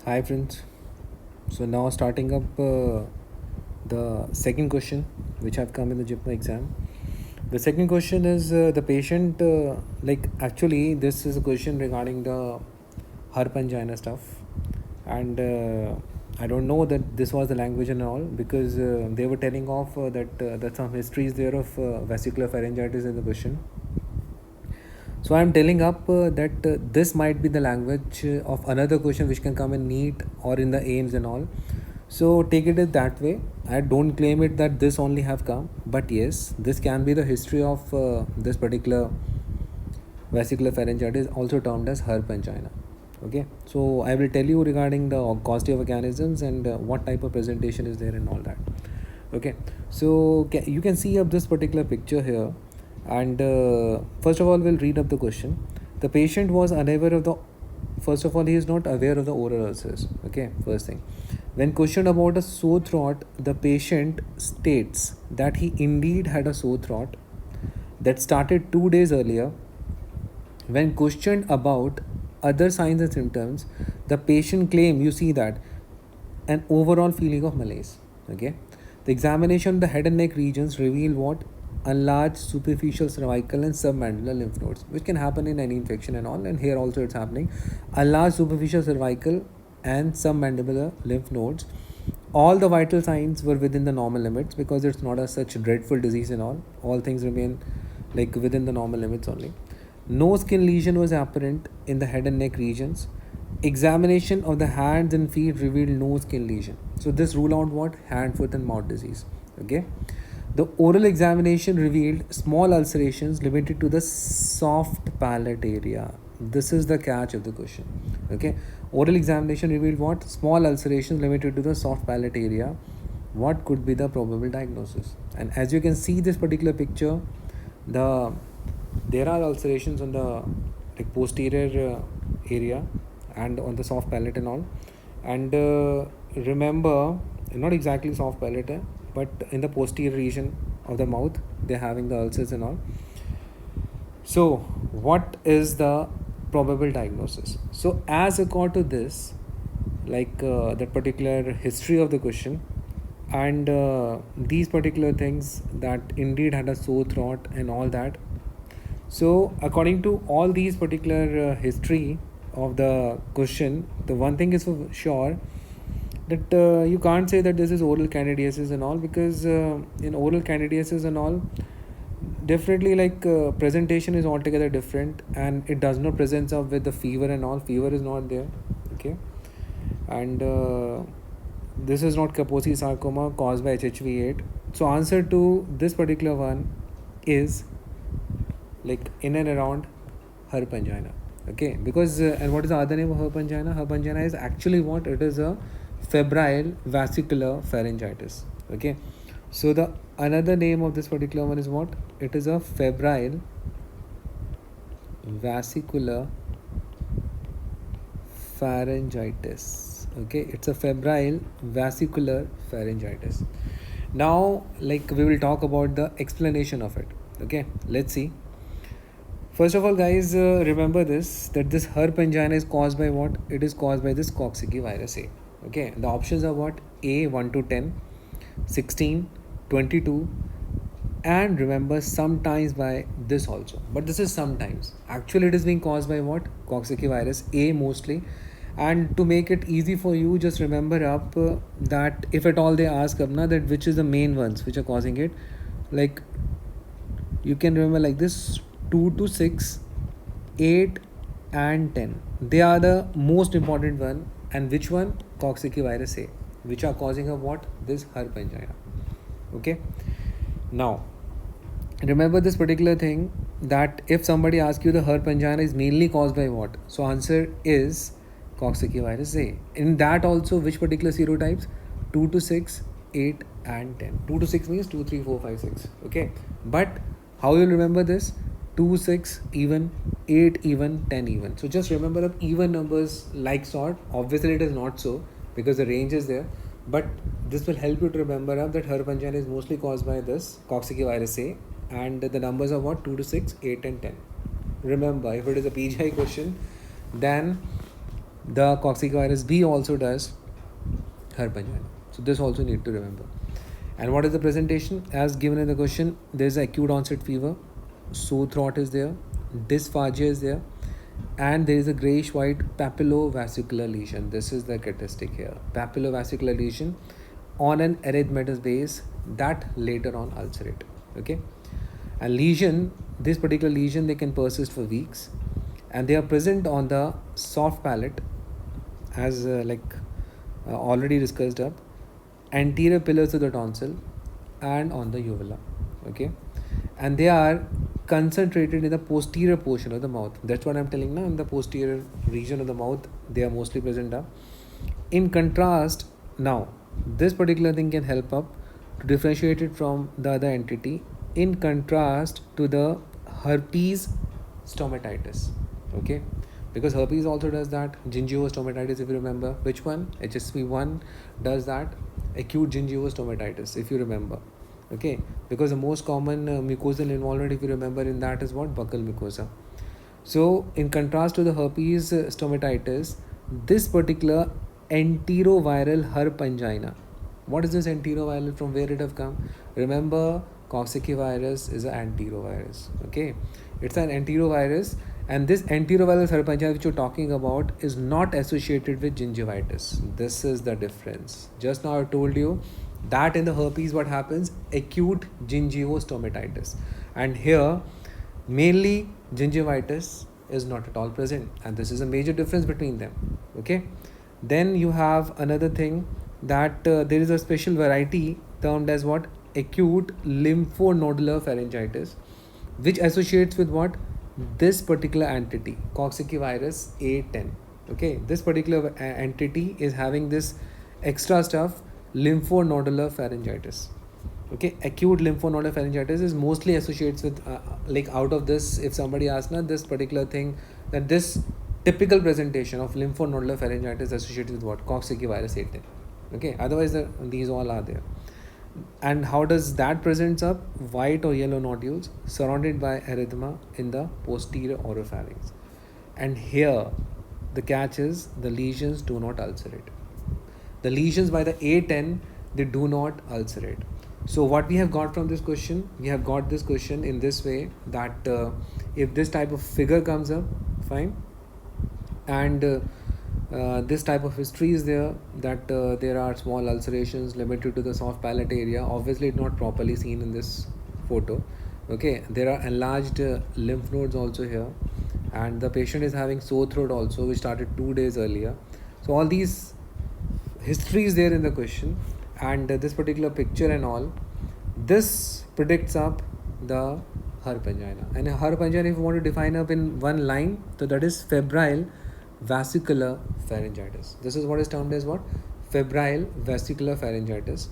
Hi friends. So now starting up the second question which have come in the JIPMA exam. The second question is the patient like actually this is a question regarding the Harpanjana stuff, and I don't know that this was the language and all because they were telling off that some history is there of vesicular pharyngitis in the question. So I'm telling up that this might be the language of another question which can come in NEET or in the AIMS and all. So take it that way. I don't claim it that this only have come, but yes, this can be the history of this particular vesicular pharyngitis, also termed as herp angina. Okay, so I will tell you regarding the causative mechanisms and what type of presentation is there and all that. Okay, so you can see up this particular picture here, and first of all we'll read up the question. The patient was unaware of the, first of all he is not aware of the oral ulcers. Okay, first thing, when questioned about a sore throat, the patient states that he indeed had a sore throat that started 2 days earlier. When questioned about other signs and symptoms, the patient claimed, you see that, an overall feeling of malaise. Okay, the examination of the head and neck regions reveal what? Enlarged superficial cervical and submandibular lymph nodes, which can happen in any infection and all. And here also it's happening. Enlarged superficial cervical and submandibular lymph nodes. All the vital signs were within the normal limits because it's not a such dreadful disease and all. All things remain like within the normal limits only. No skin lesion was apparent in the head and neck regions. Examination of the hands and feet revealed no skin lesion. So this rule out what? Hand, foot and mouth disease. Okay. The oral examination revealed small ulcerations limited to the soft palate area. This is the catch of the question. Okay. Oral examination revealed what? Small ulcerations limited to the soft palate area. What could be the probable diagnosis? And as you can see this particular picture, the there are ulcerations on the like posterior area and on the soft palate and all. And remember, not exactly soft palate, but in the posterior region of the mouth, they're having the ulcers and all. So, what is the probable diagnosis? So, as according to this, like that particular history of the question, and these particular things that indeed had a sore throat and all that. So, according to all these particular history of the question, the one thing is for sure that you can't say that this is oral candidiasis and all because in oral candidiasis and all, definitely like presentation is altogether different and it does not present up with the fever and all. Fever is not there. Okay, and this is not Kaposi sarcoma caused by HHV8. So, answer to this particular one is like in and around herp angina. Okay, because and what is the other name of herp angina? Herp angina is actually what? It is a febrile vesicular pharyngitis. Okay, so the another name of this particular one is what? It is a febrile vesicular pharyngitis. Okay, it's a febrile vesicular pharyngitis. Now, like we will talk about the explanation of it. Okay, let's see. First of all, guys, remember this that this herp angina is caused by what? It is caused by this Coxsackie virus A. Okay, the options are what? A 1 to 10, 16, 22, and remember sometimes by this also. But this is sometimes. Actually, it is being caused by what? Coxsackie virus A mostly. And to make it easy for you, just remember up that if at all they ask up na, that which is the main ones which are causing it, like you can remember like this 2 to 6, 8 and 10. They are the most important one. And which one? Coxsackie virus A, which are causing a what? This herp angina. Okay. Now, remember this particular thing that if somebody asks you the herp angina is mainly caused by what? So answer is Coxsackie virus A. In that also, which particular serotypes? 2 to 6, 8 and 10. 2 to 6 means 2, 3, 4, 5, 6. Okay. But how you'll remember this? 2, 6 even, 8 even, 10 even. So just remember the even numbers like sort. Obviously it is not so because the range is there. But this will help you to remember up that herp angina is mostly caused by this Coxsackie virus A. And the numbers are what? 2 to 6, 8 and 10. Remember, if it is a PGI question, then The coccyx virus B also does herp angina. So this also need to remember. And what is the presentation? As given in the question, there is acute onset fever, sore throat is there, dysphagia is there, and there is a grayish white papillovascular lesion. This is the characteristic here. Papillovascular lesion on an erythematous base that later on ulcerate. Okay, and lesion, this particular lesion, they can persist for weeks, and they are present on the soft palate, as already discussed up, anterior pillars of the tonsil and on the uvula. Okay, and they are concentrated in the posterior portion of the mouth. That's what I'm telling now. In the posterior region of the mouth, they are mostly present up. In contrast, now this particular thing can help up to differentiate it from the other entity. In contrast to the herpes stomatitis. Okay, because herpes also does that. Gingivostomatitis, if you remember. Which one? HSV1 does that. Acute gingivostomatitis, if you remember. Okay, because the most common mucosal involvement, if you remember, in that is what? Buccal mucosa. So in contrast to the herpes stomatitis, this particular enteroviral herp angina. What is this enteroviral? From where it have come? Remember, Coxsackie virus is an enterovirus. Okay, it's an enterovirus, and this enteroviral herp angina which you're talking about is not associated with gingivitis. This is the difference. Just now I told you that in the herpes what happens? Acute gingivostomatitis, and here mainly gingivitis is not at all present, and this is a major difference between them. Okay, then you have another thing, that there is a special variety termed as what? Acute lymphonodular pharyngitis, which associates with what? This particular entity, Coxsackie virus A10. Okay, this particular entity is having this extra stuff, lymphonodular pharyngitis. Okay, acute lymphonodular pharyngitis is mostly associates with out of this, if somebody asks now this particular thing, that this typical presentation of lymphonodular pharyngitis associated with what? Coxsackie virus 18. Okay, otherwise these all are there. And how does that presents up? White or yellow nodules surrounded by erythema in the posterior oropharynx. And here the catch is, the lesions do not ulcerate. The lesions by the A10, they do not ulcerate. So what we have got from this question, we have got this question in this way, that if this type of figure comes up, fine, and this type of history is there, that there are small ulcerations limited to the soft palate area. Obviously it's not properly seen in this photo. Okay, there are enlarged lymph nodes also here, and the patient is having sore throat also, which started 2 days earlier. So all these history is there in the question, and this particular picture and all, this predicts up the herp angina. And a herp angina, if you want to define up in one line, so that is febrile vesicular pharyngitis. This is what is termed as what? Febrile vesicular pharyngitis.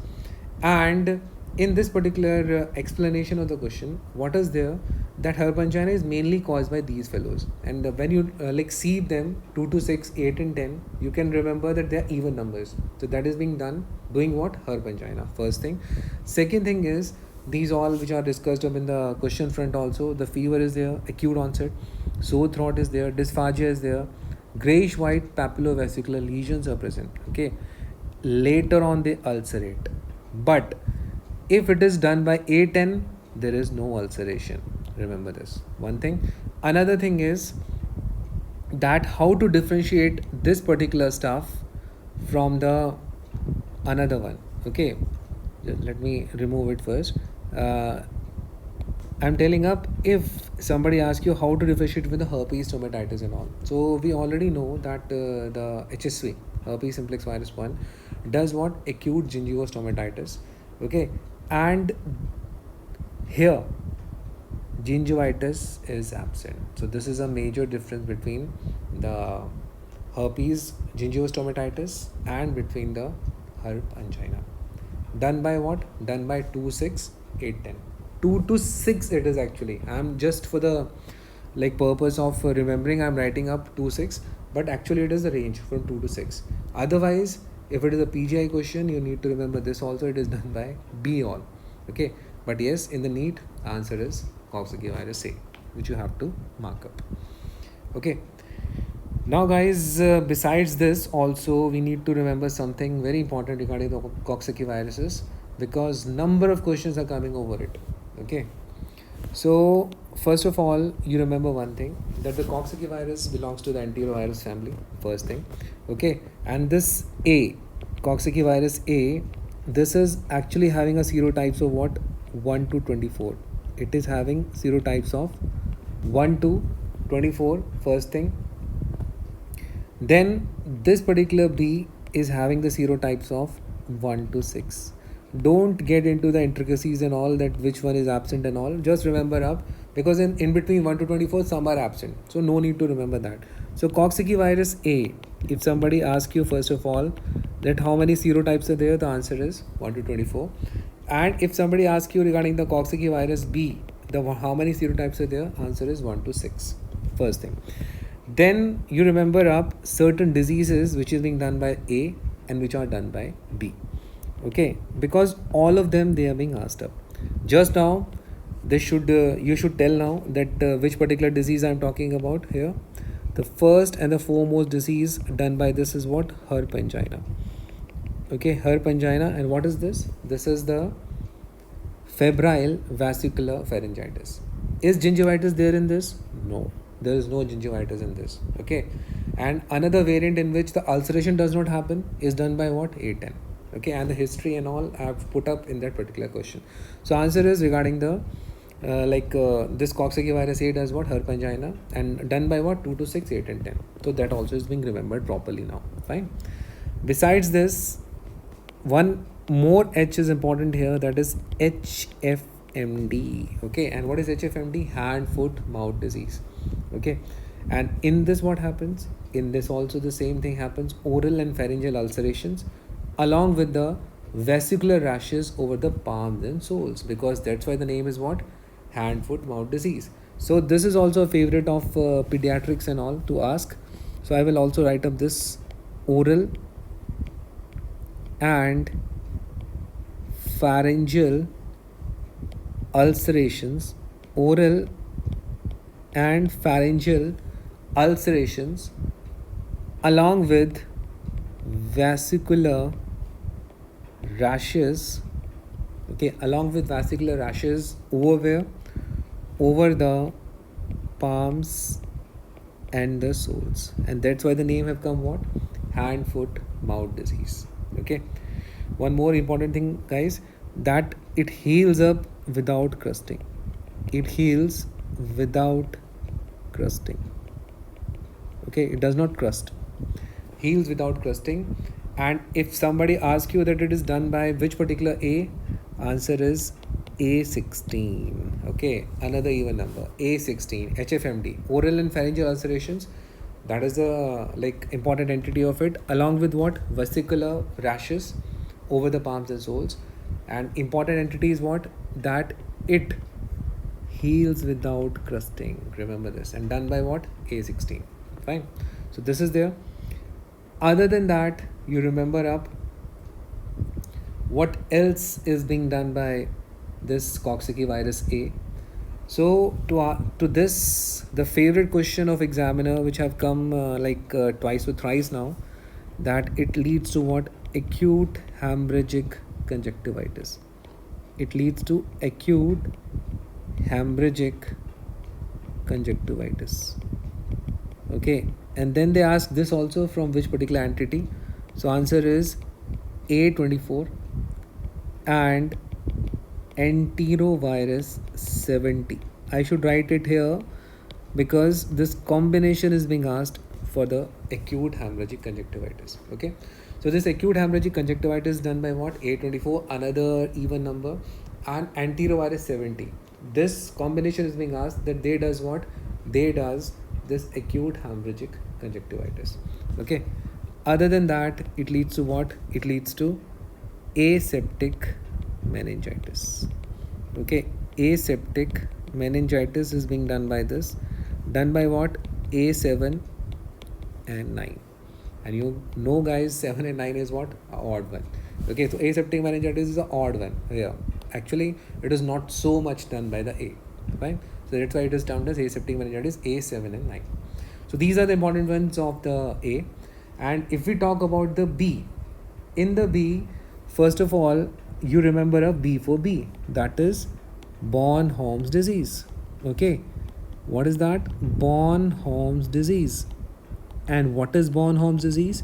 And in this particular explanation of the question, what is there? That herp angina is mainly caused by these fellows. And when you see them 2 to 6, 8 and 10, you can remember that they are even numbers. So that is being done, doing what? Herp angina. First thing. Second thing is, these all which are discussed up in the question front also, the fever is there, acute onset, sore throat is there, dysphagia is there, grayish white papillovascular lesions are present. Okay, later on they ulcerate, but if it is done by A10, there is no ulceration. Remember this one thing. Another thing is that how to differentiate this particular stuff from the another one. Okay, let me remove it first. I'm telling up, if somebody asks you how to differentiate with the herpes stomatitis and all, so we already know that the HSV, herpes simplex virus 1, does what? Acute gingivostomatitis. Okay, and here gingivitis is absent. So this is a major difference between the herpes gingivostomatitis and between the herp angina. Done by what? Done by 2, 6, 8, 10. 2 to 6 it is actually. I'm just for the purpose of remembering, I'm writing up 2, 6, but actually it is the range from 2 to 6. Otherwise, if it is a PGI question, you need to remember this also, it is done by B all. Okay, but yes, in the NEET, answer is Coxsackie virus A, which you have to mark up. Okay, Now guys, besides this also we need to remember something very important regarding the Coxsackie viruses, because number of questions are coming over it. Okay, so first of all, you remember one thing, that the Coxsackie virus belongs to the enterovirus family, first thing. Okay, and this A, Coxsackie virus A, this is actually having a serotypes of what, 1 to 24. It is having serotypes of 1 to 24, first thing. Then this particular B is having the serotypes of 1 to 6. Don't get into the intricacies and all that, which one is absent and all. Just remember up, because in between 1 to 24, some are absent. So no need to remember that. So Coxsackie virus A, if somebody asks you first of all that how many serotypes are there, the answer is 1 to 24. And if somebody asks you regarding the Coxsackie virus B, the how many serotypes are there, answer is 1 to 6. First thing. Then you remember up certain diseases which is being done by A and which are done by B. Okay, because all of them they are being asked up. Just now, this should you should tell now that which particular disease I am talking about here. The first and the foremost disease done by this is what? Herp angina. Okay, herp angina, and what is this? This is the febrile vesicular pharyngitis. Is gingivitis there in this? No, there is no gingivitis in this. Okay, and another variant in which the ulceration does not happen is done by what? A10. Okay, and the history and all I have put up in that particular question. So answer is regarding the this Coxsackie virus A does what? Herp angina, and done by what? 2 to 6, 8 and 10. So that also is being remembered properly now. Fine. Besides this, one more H is important here, that is HFMD. Okay, and what is HFMD? Hand, foot, mouth disease. Okay, and in this what happens? In this also the same thing happens, oral and pharyngeal ulcerations along with the vesicular rashes over the palms and soles, because that's why the name is what? Hand, foot, mouth disease. So this is also a favorite of pediatrics and all to ask. So I will also write up this oral and pharyngeal ulcerations, oral and pharyngeal ulcerations along with vesicular rashes. Okay, along with vesicular rashes over where? Over the palms and the soles, and that's why the name have come what? Hand, foot, mouth disease. Okay, one more important thing guys, that it heals up without crusting. It heals without crusting. Okay, it does not crust, heals without crusting. And if somebody asks you that it is done by which particular A, answer is A16. Okay, another even number, A16. HFMD, oral and pharyngeal ulcerations, that is the important entity of it, along with what? Vesicular rashes over the palms and soles. And important entity is what? That it heals without crusting. Remember this, and done by what? A16. Fine. So this is there. Other than that, you remember up what else is being done by this Coxsackie virus A. So to this, the favorite question of examiner which have come twice or thrice now, that it leads to what? Acute hemorrhagic conjunctivitis. It leads to acute hemorrhagic conjunctivitis. Okay, and then they ask this also from which particular entity. So answer is A24 and enterovirus 70. I should write it here because this combination is being asked for the acute hemorrhagic conjunctivitis. Okay, so this acute hemorrhagic conjunctivitis done by what? A24, another even number, and enterovirus 70. This combination is being asked that they does what? They does this acute hemorrhagic conjunctivitis. Okay, other than that, it leads to what? It leads to aseptic meningitis. Okay, aseptic meningitis is being done by this, done by what? A7 and 9. And you know guys, 7 and 9 is what? Odd one. Okay, so aseptic meningitis is an odd one here. Actually, it is not so much done by the A. Fine. So that's why it is termed as aseptic meningitis A7 and 9. So these are the important ones of the A. And if we talk about the B, in the B, first of all, you remember a B for B, that is Bornholm's disease. Okay, what is that? Bornholm's disease. And what is Bornholm's disease?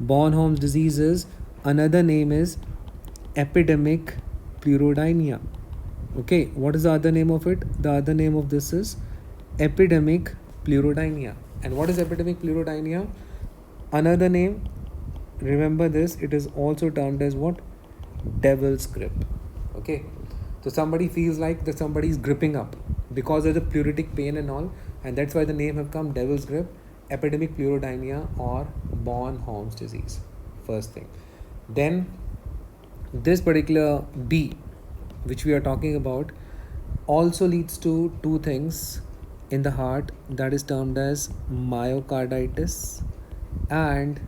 Bornholm's disease is, another name is epidemic pleurodynia. Okay, what is the other name of it? The other name of this is epidemic pleurodynia. And what is epidemic pleurodynia? Another name, remember this, it is also termed as what? Devil's grip. Okay, so somebody feels like that somebody is gripping up because of the pleuritic pain and all, and that's why the name have come devil's grip, epidemic pleurodynia or Bornholm's disease. First thing. Then this particular B, which we are talking about, also leads to two things in the heart, that is termed as myocarditis and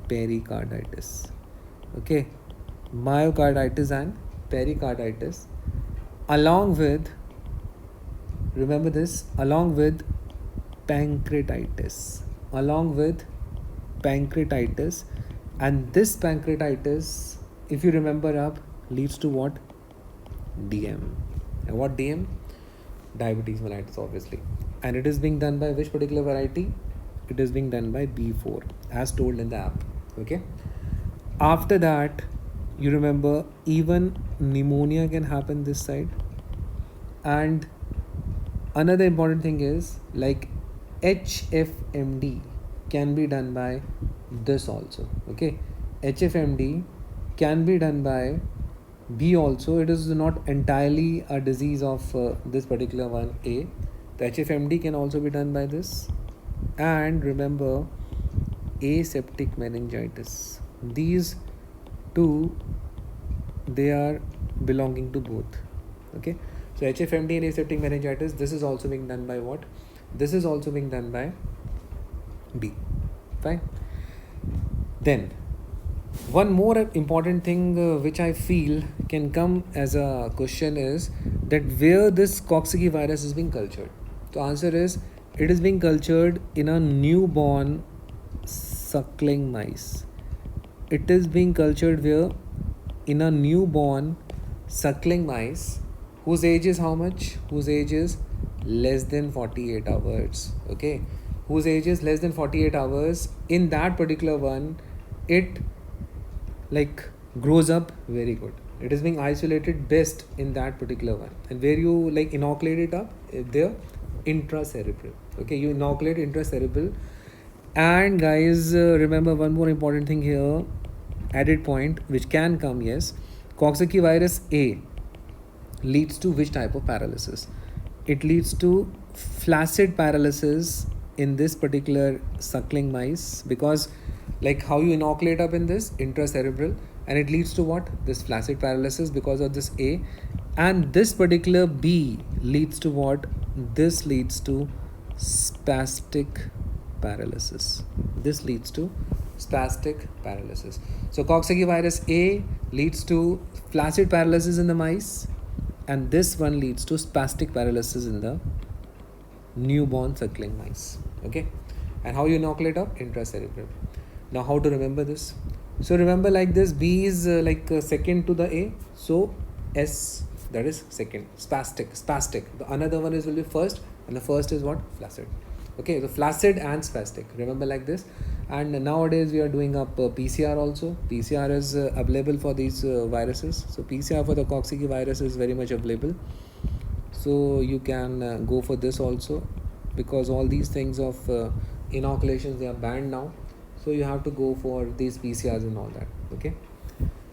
pericarditis. Okay, myocarditis and pericarditis, along with, remember this, along with pancreatitis, along with pancreatitis. And this pancreatitis, if you remember up, leads to what? DM. And what DM? Diabetes mellitus, obviously. And it is being done by which particular variety? It is being done by B4, as told in the app. Okay, after that, you remember even pneumonia can happen this side. And another important thing is, like, HFMD can be done by this also. Okay, HFMD can be done by B also. It is not entirely a disease of this particular one A. The HFMD can also be done by this. And remember, aseptic meningitis, these two, they are belonging to both. Okay, so HFMD and aseptic meningitis, this is also being done by what? This is also being done by B. Fine. Then one more important thing which I feel can come as a question is that where this Coxsackie virus is being cultured. The answer is, it is being cultured in a newborn suckling mice. It is being cultured where? In a newborn suckling mice whose age is how much? Whose age is less than 48 hours. Okay, whose age is less than 48 hours. In that particular one, it like grows up very good. It is being isolated best in that particular one. And where you like inoculate it up, there, intracerebral. Okay, you inoculate intracerebral. And guys, remember one more important thing here, added point which can come. Yes, Coxsackie virus A leads to which type of paralysis? It leads to flaccid paralysis in this particular suckling mice, because like how you inoculate up in this intracerebral, and it leads to what? This flaccid paralysis because of this A. And this particular B leads to what? This leads to spastic paralysis. This leads to spastic paralysis. So Coxsackie virus A leads to flaccid paralysis in the mice, and this one leads to spastic paralysis in the newborn suckling mice. Okay, and how you inoculate up? Intracerebral. Now how to remember this? So remember like this, B is second to the A, so S, that is second. Spastic. The another one is will be first, and the first is what? Flaccid. Okay, so flaccid and spastic, remember like this. And nowadays we are doing up PCR also. PCR is available for these viruses. So PCR for the Coxsackie virus is very much available. So you can go for this also, because all these things of inoculations, they are banned now. So you have to go for these PCRs and all that. Okay.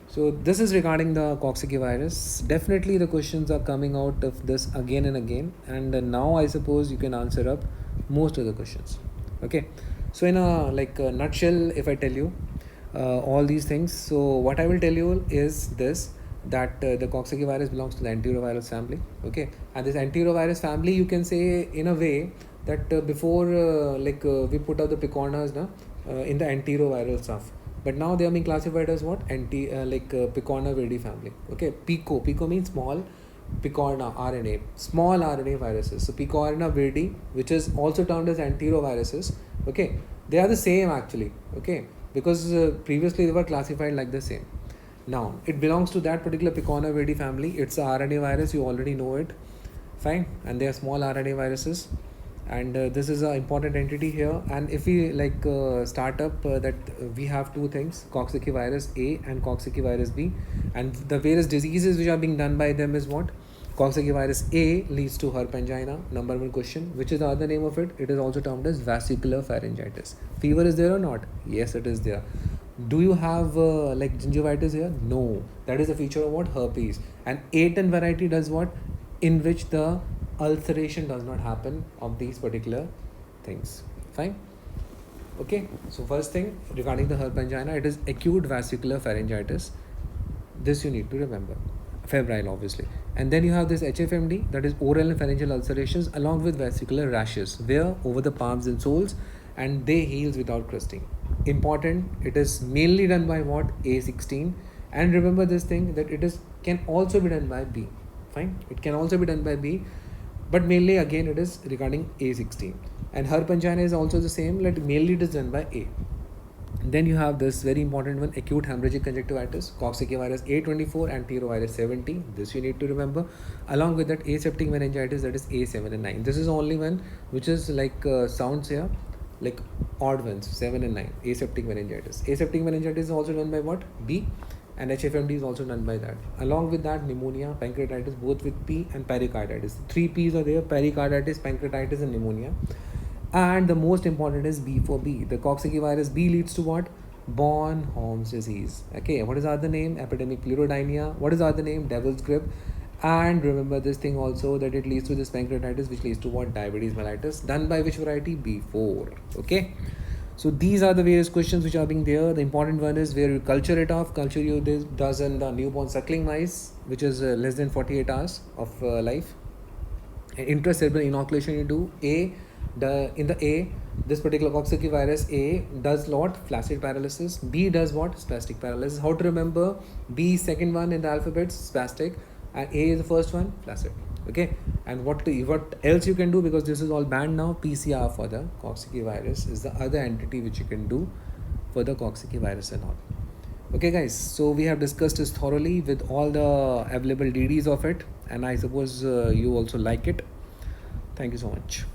So this is regarding the Coxsackie virus. Definitely the questions are coming out of this again and again. And now I suppose you can answer up most of the questions. Okay. So in a nutshell, if I tell you all these things, so what I will tell you is this, that the Coxsackie virus belongs to the enterovirus family. Okay. And this enterovirus family, you can say in a way that before we put out the picornas in the enteroviral stuff, but now they are being classified as what? Picorna viridae family. Okay, pico means small, picorna RNA, small RNA viruses. So picorna viridae, which is also termed as enteroviruses, okay, they are the same actually, okay, because previously they were classified like the same. Now it belongs to that particular picorna viridae family. It's a RNA virus, you already know it, fine, and they are small RNA viruses, and this is an important entity here. And if we start up that we have two things, Coxsackie virus A and Coxsackie virus B, and the various diseases which are being done by them is what? Coxsackie virus A leads to herpes angina, number one question. Which is the other name of it? It is also termed as vesicular pharyngitis. Fever is there or not? Yes, it is there. Do you have gingivitis here? No. That is a feature of what? Herpes. And A10 variety does what? In which the ulceration does not happen of these particular things. Fine. Okay. So first thing regarding the herpes angina, it is acute vesicular pharyngitis. This you need to remember. Febrile, obviously. And then you have this HFMD, that is oral and pharyngeal ulcerations, along with vesicular rashes, where over the palms and soles, and they heals without crusting. Important, it is mainly done by what? A16. And remember this thing, that it is can also be done by B. Fine, it can also be done by B, but mainly again it is regarding A16. And herpes angina is also the same, like mainly it is done by A. Then you have this very important one, acute hemorrhagic conjunctivitis, Coxsackie virus A24 and enterovirus 70. This you need to remember. Along with that, aseptic meningitis, that is A7 and 9. This is the only one which is sounds here like odd ones, 7 and 9. Aseptic meningitis. Aseptic meningitis is also done by what? B. And HFMD is also done by that. Along with that, pneumonia, pancreatitis, both with P, and pericarditis. Three P's are there: pericarditis, pancreatitis, and pneumonia. And the most important is B for B. The Coxsackie virus B leads to what? Bornholm's disease. Okay, what is the other name? Epidemic pleurodynia. What is the other name? Devil's grip. And remember this thing also, that it leads to this pancreatitis, which leads to what? Diabetes mellitus. Done by which variety? B4. Okay. So these are the various questions which are being there. The important one is where you culture it off. Culture you this does in the newborn suckling mice, which is less than 48 hours of life. Intracerebral inoculation you do. In the A, this particular Coxsackie virus A does what? Flaccid paralysis. B does what? Spastic paralysis. How to remember? B second one in the alphabets, spastic, and A is the first one, flaccid. Okay. And what else you can do, because this is all banned now? PCR for the Coxsackie virus is the other entity which you can do for the Coxsackie virus and all. Okay guys, so we have discussed this thoroughly with all the available DDs of it, and I suppose you also like it. Thank you so much.